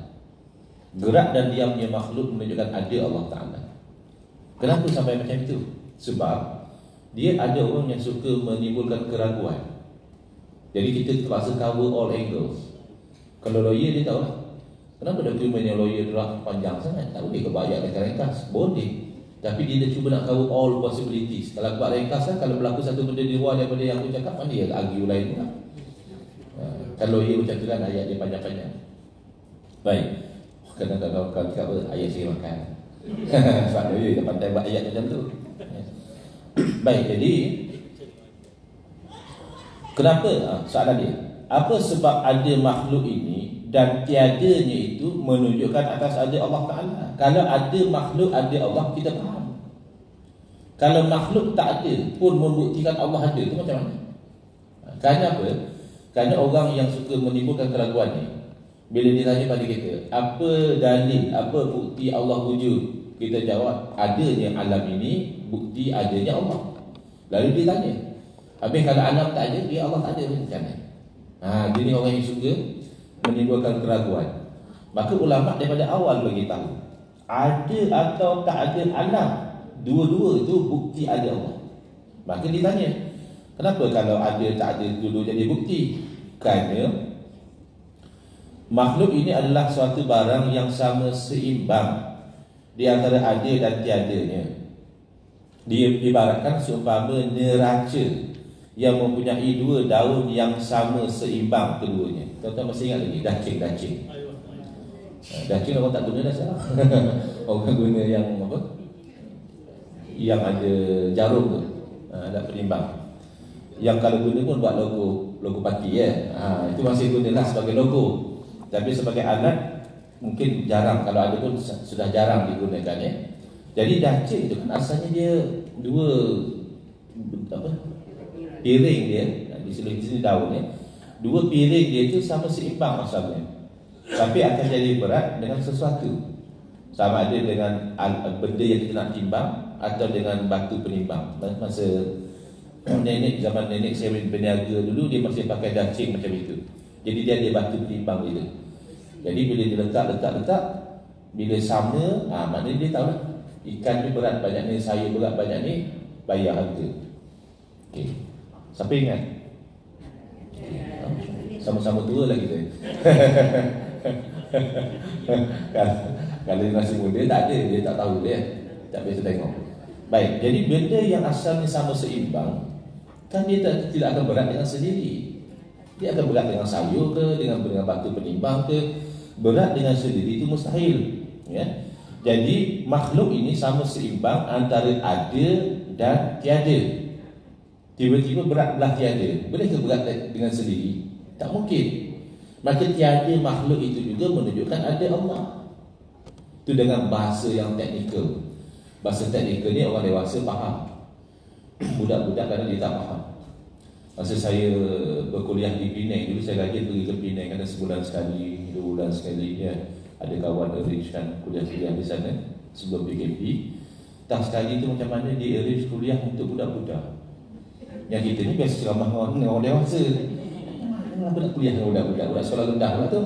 Gerak dan diamnya makhluk menunjukkan ada Allah Ta'ala. Kenapa sampai macam itu? Sebab dia ada orang yang suka menimbulkan keraguan. Jadi kita terpaksa cover all angles. Kalau lawyer dia tahu lah, kenapa dokumen yang lawyer draft panjang sangat? Tak boleh kebayang ringkas. Boleh, tapi dia dah cuba nak cover all possibilities. Kalau buat ringkas kan, kalau berlaku satu benda di luar daripada yang aku cakap, mana dia argue lain pula. Kalau lawyer macam tu kan, ayat dia panjang-panjang. Baik. Kadang-kadang kalau cakap apa, ayat saya makan. Sebab lawyer dia pandai buat ayat macam tu. Baik, jadi kenapa? Soalan dia, apa sebab ada makhluk ini dan tiadanya itu menunjukkan atas ada Allah Ta'ala? Kalau ada makhluk, ada Allah, kita faham. Kalau makhluk tak ada pun membuktikan Allah ada, itu macam mana? Kerana apa? Kerana orang yang suka menimbulkan keraguan ni, bila ditanya pada kita, apa dalil, apa bukti Allah wujud? Kita jawab, adanya alam ini bukti adanya Allah. Lalu dia tanya, habis kalau alam tak ada, dia Allah tak ada macam mana? Jadi orang yang suka menimbulkan keraguan. Maka ulama daripada awal bagi tahu, ada atau tak ada alam, dua-dua itu bukti ada Allah. Maka ditanya, kenapa kalau ada tak ada dulu jadi bukti? Kerana makhluk ini adalah suatu barang yang sama seimbang di antara ada dan tiadanya. Dia ibaratkan seumpama neraca yang mempunyai dua daun yang sama seimbang keduanya. Tuan-tuan masih ingat lagi dacing. Dacing orang tak guna dah sekarang. Orang guna yang apa? Yang ada jarum tu, ada penimbang. Yang kalau guna pun buat logo parti ya. Itu masih gunalah sebagai logo. Tapi sebagai alat mungkin jarang, kalau ada pun sudah jarang digunakan ya. Jadi dacing itu kan asalnya dia dua apa? Piring dia, di sini daun ya. Dua piring dia itu sama seimbang asalnya. Tapi akan jadi berat dengan sesuatu. Sama ada dengan benda yang kita nak timbang atau dengan batu penimbang. Masa Nenek, zaman nenek saya berniaga dulu, dia masih pakai dacing macam itu. Jadi dia ada batu penimbang gitu. Jadi bila dia letak, bila sama, maknanya dia tahu lah, ikan ni berat banyak ni, sayur berat banyak ni, bayar harga. Okay. Siapa ingat? Sama-sama tua lah kita. Kalau masih muda tak ada, dia tak tahu dia. Tak biasa tengok. Baik, jadi benda yang asalnya sama seimbang, kan dia tidak akan berat dengan sendiri. Dia akan berat dengan sayur ke, dengan batu penimbang ke. Berat dengan sendiri itu mustahil, ya. Jadi makhluk ini sama seimbang antara ada dan tiada. Tiba-tiba berat belah tiada. Boleh ke berat dengan sendiri? Tak mungkin. Maka tiada makhluk itu juga menunjukkan ada Allah. Itu dengan bahasa yang teknikal. Bahasa teknikal ni orang dewasa faham. Budak-budak kadang dia tak faham. Masa saya berkuliah di Penang dulu, saya rajin pergi ke Penang kadang sebulan sekali, 2 bulan sekali, ya. Ada kawan arrange kan kuliah-kuliah di sana sebelum PKP. Tak sekali tu macam mana dia arrange kuliah untuk budak-budak. Yang kita ni biasa ceramah dengan orang dewasa. Kenapa nak kuliah dengan budak-budak? Budak sekolah rendah lah tu.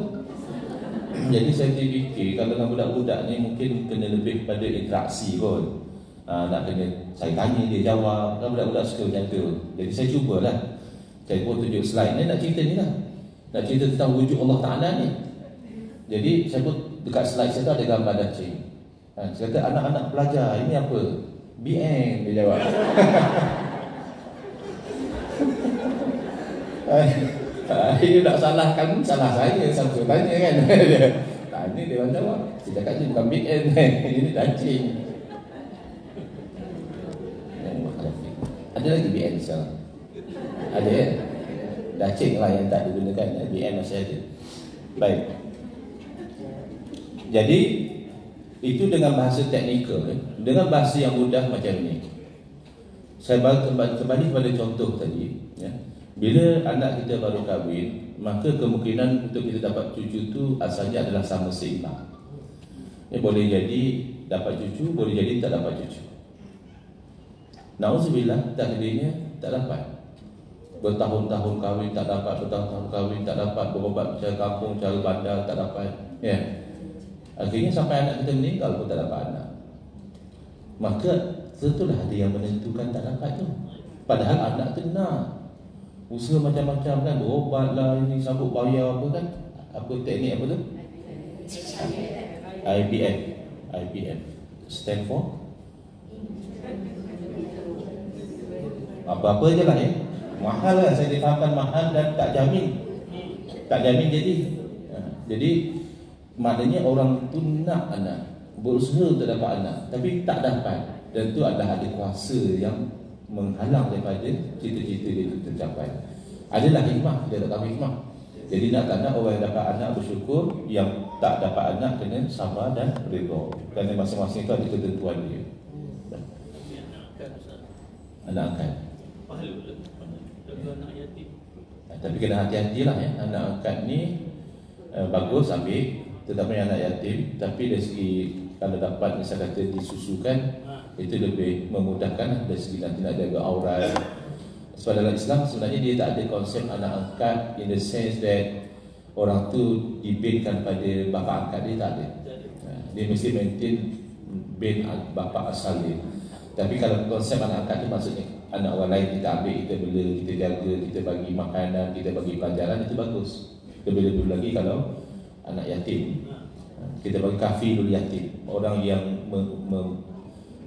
Jadi saya fikir kalau dengan budak-budak ni mungkin kena lebih pada interaksi kot. Nak kena saya tanya dia jawab. Kan budak-budak suka macam tu. Jadi saya cubalah. Saya pun tunjuk slide ni nak cerita ni lah. Nak cerita tentang wujud Allah Ta'ala ni. Jadi saya pun dekat slide saya tu ada gambar dacing. Saya kata anak-anak pelajar ini apa? BN dia jawab. Dia nak salahkan, salah saya. Sampai tanya kan. Tanya dia orang jawab. Saya cakap bukan BN. Ini dacing. Ada lagi BN sekarang? Ada ya? Dacing lah yang tak digunakan. BN masih ada. Baik. Jadi itu dengan bahasa teknikal. Dengan bahasa yang mudah macam ni. Saya kembali kepada contoh tadi, ya. Bila anak kita baru kahwin, maka kemungkinan untuk kita dapat cucu tu asalnya adalah sama seimbang. Boleh jadi dapat cucu, boleh jadi tak dapat cucu. Nauzubillah, takdirnya tak dapat. Bertahun-tahun kahwin tak dapat, bertahun-tahun kahwin tak dapat, berobat cara kampung, cara bandar tak dapat, ya. Akhirnya sampai anak kita meninggal pun tak dapat anak. Maka tentulah ada yang menentukan tak dapat tu. Padahal anak tu nak usaha macam-macam kan, berobat lah, ini sambut bayar apa kan. Apa teknik apa tu? IVF stand for apa-apa je lah ya. Mahal lah, saya difahamkan mahal dan tak jamin jadi. Jadi maknanya orang tu nak anak, berusaha untuk dapat anak, tapi tak dapat. Dan itu adalah ada kuasa yang menghalang daripada cita-cita dia itu tercapai. Adalah hikmah, kita tak tahu hikmah. Jadi nak tak nak orang yang dapat anak bersyukur, yang tak dapat anak kena sabar dan redha. Kerana masing-masing itu ada ketentuan dia. Anak angkat. Tapi kena hati-hatilah ya. Anak angkat ni bagus ambil, tetapi anak yatim. Tapi dari segi kalau dapat misalnya kata disusukan, itu lebih memudahkan dari segi nanti nak jaga aurat. Sebab dalam Islam sebenarnya dia tak ada konsep anak angkat in the sense that orang tu dibinkan pada bapa angkat dia, tak ada. Dia mesti maintain bin bapa asal dia. Tapi kalau konsep anak angkat tu maksudnya anak orang lain kita ambil, kita bela, kita jaga, kita bagi makanan, kita bagi pelajaran, itu bagus. Lebih-lebih lagi kalau anak yatim, kita bagi kafilul yatim, orang yang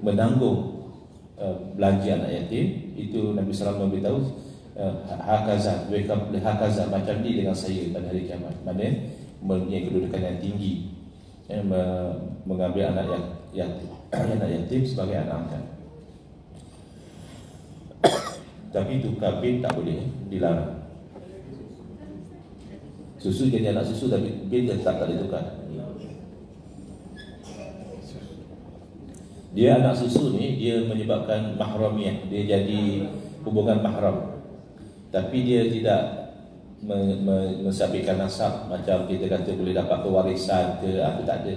menanggung belanja anak yatim. Itu Nabi SAW memberitahu hakaza macam ni dengan saya pada hari kiamat. Maknanya mempunyai kedudukan yang tinggi, mengambil anak yatim sebagai anak angkat. Tapi itu bin tak boleh, dilarang. Susu jadi anak susu, tapi bin tak boleh tukar. Dia anak susu ni, dia menyebabkan mahramiyah, dia jadi hubungan mahram. Tapi dia tidak mensabitkan nasab macam kita kata boleh dapat pewarisan ke apa, tak ada.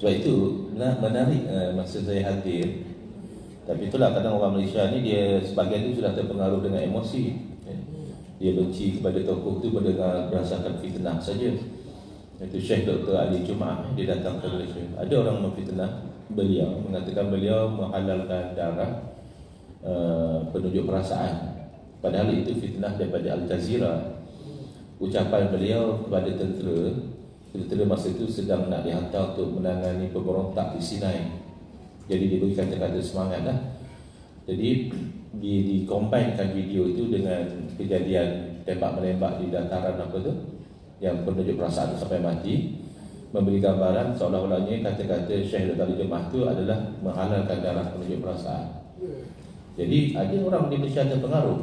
Sebab itu menarik masa saya hadir. Tapi itulah kadang orang Malaysia ni dia sebahagian tu sudah terpengaruh dengan emosi. Dia benci kepada tokoh tu berdasarkan fitnah saja. Itu Syekh Dr. Ali Jumaah, dia datang ke Malaysia. Ada orang memfitnah beliau, mengatakan beliau menghalalkan darah penunjuk perasaan. Padahal itu fitnah daripada Al Jazeera. Ucapan beliau kepada tentera masa itu sedang nak dihantar untuk menangani pemberontak di Sinai. Jadi dia beri kata-kata semangat lah. Jadi dia dikombinkan video itu dengan kejadian tembak-menembak di dataran apa tu, yang penunjuk perasaan sampai mati, memberi gambaran seolah-olahnya kata-kata Syekh Dr. Jumaah itu adalah menghalalkan darah penunjuk perasaan. Jadi ada orang di Malaysia terpengaruh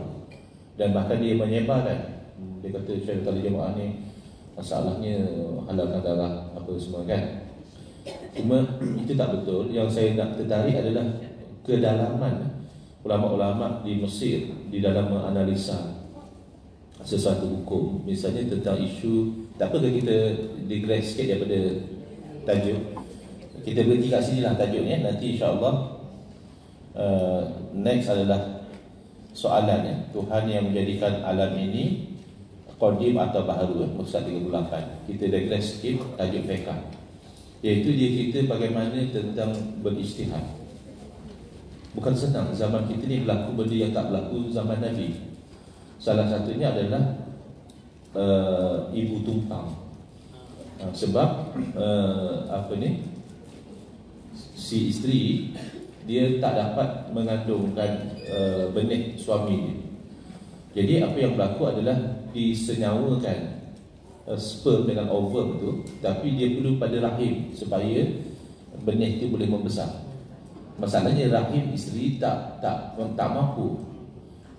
dan bahkan dia menyebarkan. Dia kata Syekh Dr. Jumaah ni masalahnya halalkan darah apa semua kan. Cuma itu tak betul. Yang saya nak tertarik adalah kedalaman ulama-ulama di Mesir di dalam menganalisa sesuatu hukum. Misalnya tentang isu, tak apa kita digress sikit daripada tajuk. Kita berhenti kat sini lah tajuknya. Nanti insyaAllah next adalah soalannya, Tuhan yang menjadikan alam ini qadim atau baharu, muka 38. Kita digress sikit tajuk fiqh, iaitu dia cerita bagaimana tentang berijtihad. Bukan senang zaman kita ni berlaku benda yang tak berlaku zaman Nabi. Salah satunya adalah ibu tumpang. Sebab si isteri dia tak dapat mengandungkan benih suami dia. Jadi apa yang berlaku adalah disenyawakan sperm dengan ovum tu, tapi dia perlu pada rahim supaya benih itu boleh membesar. Masalahnya rahim isteri tak mampu.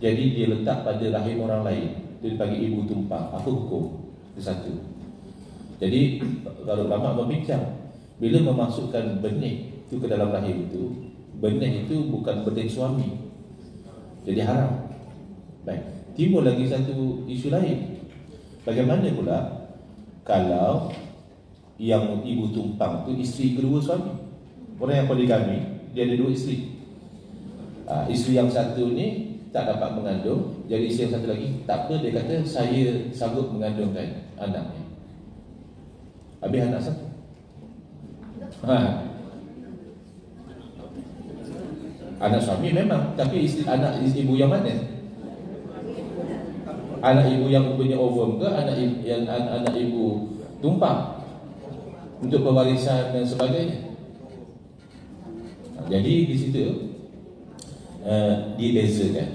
Jadi dia letak pada rahim orang lain. Dia dipanggil ibu tumpang. Apa hukum? Itu satu. Jadi kalau ulama berbincang, bila memasukkan benih itu ke dalam rahim itu, benih itu bukan benih suami, jadi haram. Baik. Timbul lagi satu isu lain. Bagaimana pula kalau yang ibu tumpang tu isteri kedua suami? Orang yang poligami, dia ada dua isteri. Isteri yang satu ni tak dapat mengandung, jadi isteri yang satu lagi tak apa, dia kata saya sanggup mengandungkan anaknya. Habis anak satu. Anak suami memang, tapi anak ibu yang mana? Anak ibu yang punya ovum ke anak ibu tumpang untuk pewarisan dan sebagainya. Jadi di situ dibezakan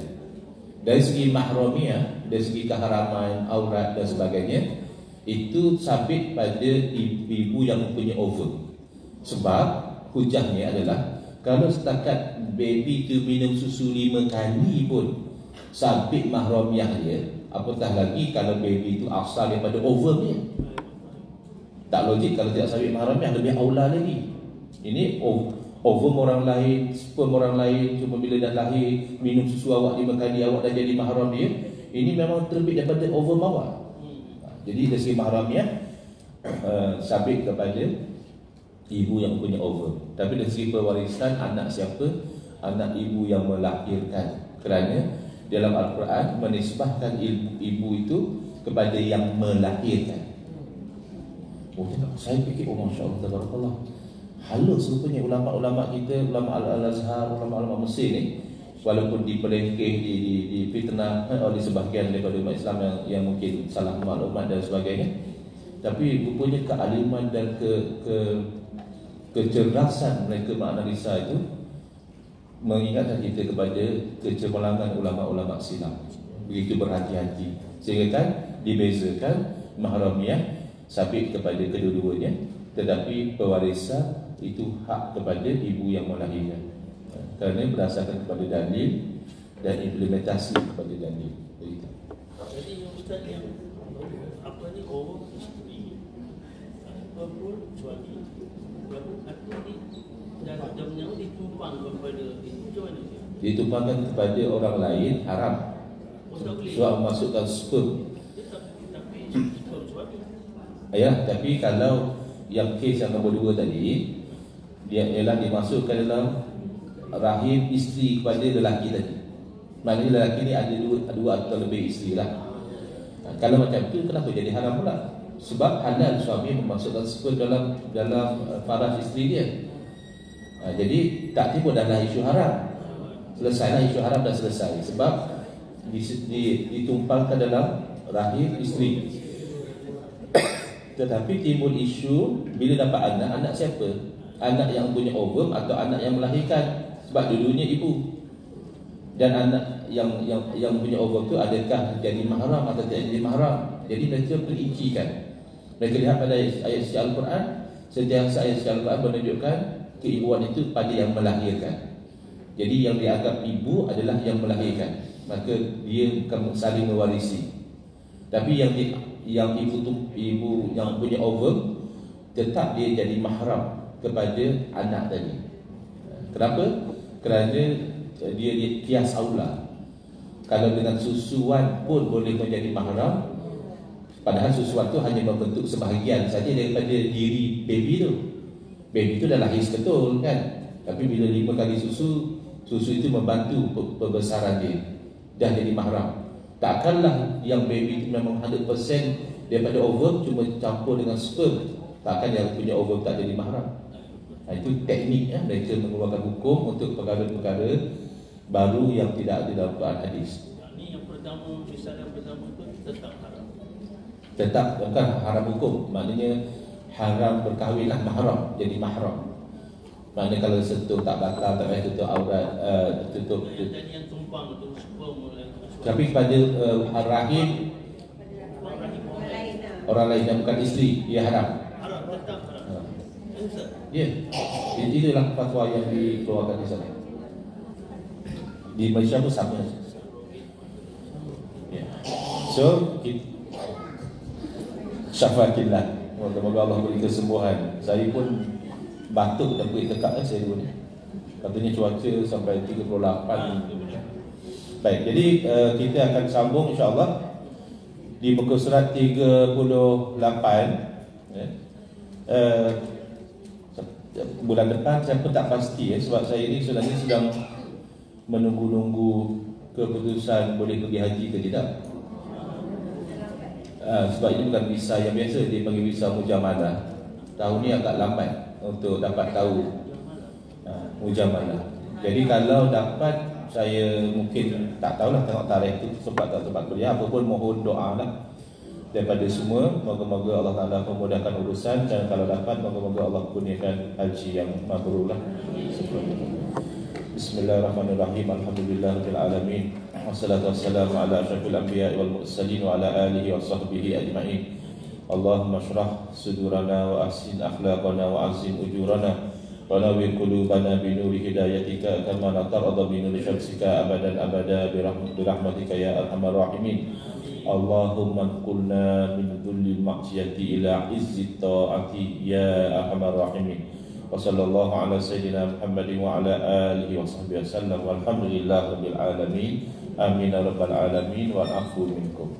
dari segi mahramiyah, dari segi keharaman aurat dan sebagainya, itu sabit pada ibu yang mempunyai ovum. Sebab hujahnya adalah kalau setakat baby tu minum susu 5 kali pun sabit mahramiyah dia, apatah lagi kalau baby itu asal daripada ovum dia. Tak logik kalau tidak sabit mahramiyah, lebih aula lagi. Ini ovum orang lain, sperm orang lain, cuma bila dah lahir minum susu awak 5 kali, awak dah jadi mahram dia. Ini memang terbit daripada ovum awak. Jadi dari segi mahramiyah sabit kepada ibu yang punya ovum. Tapi dari segi pewarisan, anak siapa? Anak ibu yang melahirkan. Kerana dalam Al-Quran menisbahkan ibu itu kepada yang melahirkan. Saya fikir, Masya Allah, tabarakallah, halus rupanya ulama-ulama kita, ulama Al-Azhar, ulama-ulama Mesir ni, walaupun dipelengkeh, difitnah oleh sebahagian daripada umat Islam yang mungkin salah maklumat dan sebagainya, tapi rupanya kealiman dan kecerdasan mereka menganalisa itu mengingatkan kita kepada kecemerlangan ulama-ulama silam. Begitu berhati-hati, sehingga kan dibezakan mahramiyah sabit kepada kedua-duanya, tetapi pewarisan itu hak kepada ibu yang melahirkan, kerana berdasarkan kepada dalil dan implementasi kepada dalil. Begitu. Jadi Ustaz yang apa ni, orang isteri berpul suami, artinya ni dah menyangkut ditumpang kepada itu, macam mana? Ditumpangkan kepada orang lain haram. Sebab memasukkan sperm. Tapi sperm suami. Ya, tapi kalau yang kes yang nombor 2 tadi, dia ialah dimasukkan dalam rahim isteri kepada lelaki tadi. Maknanya lelaki ni ada dua atau lebih isteri lah. Kalau macam tu kenapa jadi haram pula? Sebab halal suami memasukkan sperm dalam faraj isteri dia. Jadi tak timbul dalam isu haram. Selesailah isu haram dah selesai. Sebab ditumpangkan dalam rahim isteri. Tetapi timbul isu bila dapat anak siapa? Anak yang punya ovum atau anak yang melahirkan? Sebab dulunya ibu. Dan anak yang punya ovum tu adakah jadi mahram atau tidak jadi mahram? Jadi mereka perincikan. Mereka lihat pada ayat suci Al-Quran, sentiasa ayat suci Al-Quran menunjukkan keibuan itu pada yang melahirkan. Jadi yang dianggap ibu adalah yang melahirkan, maka dia akan saling mewarisi. Tapi yang ibu yang punya ovum tetap dia jadi mahram kepada anak tadi. Kenapa? Kerana dia kias aula. Kalau dengan susuan pun boleh menjadi mahram, padahal susuan tu hanya membentuk sebahagian saja daripada diri baby tu. Baby tu dah lahir seketul kan. Tapi bila 5 kali susu itu membantu pembesaran dia, dah jadi mahram. Takkanlah yang baby itu memang 100% daripada ovum cuma campur dengan sperm, takkan yang punya ovum tak jadi mahram. Itu tekniknya mereka mengeluarkan hukum untuk perkara-perkara baru yang tidak ada dalam Quran hadis. Ini yang pertama, misal yang pertama itu tetap haram. Tetap bukan haram hukum, maknanya haram berkahwinlah mahram, jadi mahram. Maknanya kalau sentuh tak batal, tak payah tutup aurat, tutup. Dan yang tumpang itu sperm. Tapi pada rahim orang lain yang bukan isteri, ia haram. Haram, tetap haram. Ya, itulah fatwa yang dikeluarkan di sana. Di Malaysia pun sama. Ya. So, syafatillah. Moga-moga Allah beri kesembuhan. Saya pun batuk dan pergi tekak saya dulu ni. Katanya cuaca sampai 38. Baik, jadi kita akan sambung insya-Allah di muka surat 38. Bulan depan saya pun tak pasti sebab saya ini sebenarnya sedang menunggu keputusan boleh pergi haji ke tidak. Sebab ini bukan visa yang biasa, dia panggil visa mujamalah. Tahun ni agak lambat untuk dapat tahu mujamalah. Jadi kalau dapat, saya mungkin tak tahulah, tengok tarikh itu sebab tak tempat kuliah. Apa pun mohon doa lah daripada semua. Moga-moga Allah Ta'ala memudahkan urusan, dan kalau dapat moga-moga Allah kurniakan haji yang mabrur lah. Bismillahirrahmanirrahim. Alhamdulillahirabbil alamin. Wassalatu wassalamu ala asyrafil anbiya'i wal mursalin wa ala alihi wa sahbihi ajma'in. Allahumma shrah sudurana wa ahsin akhlaqana wa azim ujurana wa nawwir qulubana bi nuri hidayatika kama la tarda bi nuri syamsika abadan abada bi rahmatika ya arhamar rahimin. Allahumma qulna min dhulli ma'siyati ila izzi ta'ati ya arhamar rahimin. Wa sallallahu ala sayyidina Muhammadin wa ala alihi wa sahbihi wasallam walhamdulillahi rabbil alamin. Amin ya rabbal alamin wal afu minkum.